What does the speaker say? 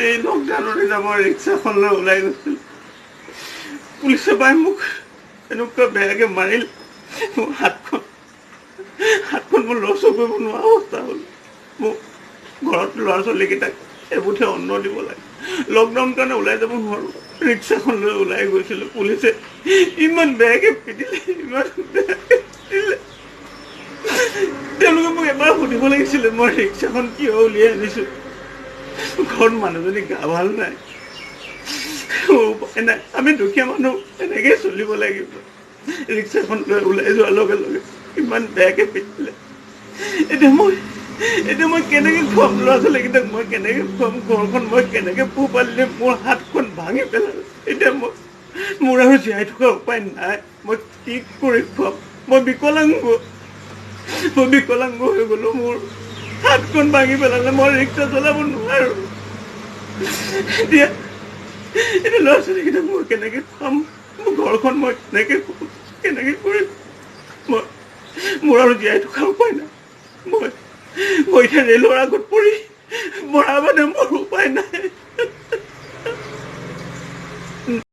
এই লকডাউনৰ দিনা মই ৰিক্সাখন লৈ ওলাই গৈছিলোঁ। পুলিচে পাই মোক এনেকুৱা বেয়াকৈ মাৰিল, মোৰ হাতখন মোৰ লৰচৰ কৰিব নোৱাৰা অৱস্থা হ'ল। মোক ঘৰত ল'ৰা ছোৱালীকেইটাক এবুঠি অন্ন দিব লাগে, লকডাউন কাৰণে ওলাই যাব নোৱাৰোঁ। ৰিক্সাখন লৈ ওলাই গৈছিলোঁ, পুলিচে ইমান বেয়াকৈ পিটিলে, ইমান বেয়াকৈ পিটিলে। তেওঁলোকে মোক এবাৰ সুধিব লাগিছিলে মই ৰিক্সাখন কিয় উলিয়াই আনিছোঁ। ঘৰত মানুহজনী গা ভাল নাই, উপায় নাই, আমি দুখীয়া মানুহ এনেকেই চলিব লাগিব। ৰিক্সাখন লৈ ওলাই যোৱাৰ লগে লগে ইমান বেয়াকৈ পিটিলে। এতিয়া মই কেনেকৈ খুৱাম ল'ৰা ছোৱালীকেইটাক, মই কেনেকৈ খুৱাম, ঘৰখন মই কেনেকৈ পোহপাল দিম। মোৰ হাতখন ভাঙি পেলালে। এতিয়া মোৰ আৰু জীয়াই থকাৰ উপায় নাই। মই কি কৰি খুৱাম? মই বিকলাংগ হৈ গ'লো। মোৰ হাতখন ভাঙি পেলালে, মই ৰিক্সা চলাব নোৱাৰোঁ। এতিয়া ল'ৰা ছোৱালীকেইটাক মই কেনেকৈ খুৱাম, মোৰ ঘৰখন মই কেনেকৈ কৰিম? মোৰ আৰু জীয়াই থকাৰ উপায় নাই। মই এতিয়া ৰেলৰ আগত পৰি মৰা মানে মৰোঁ।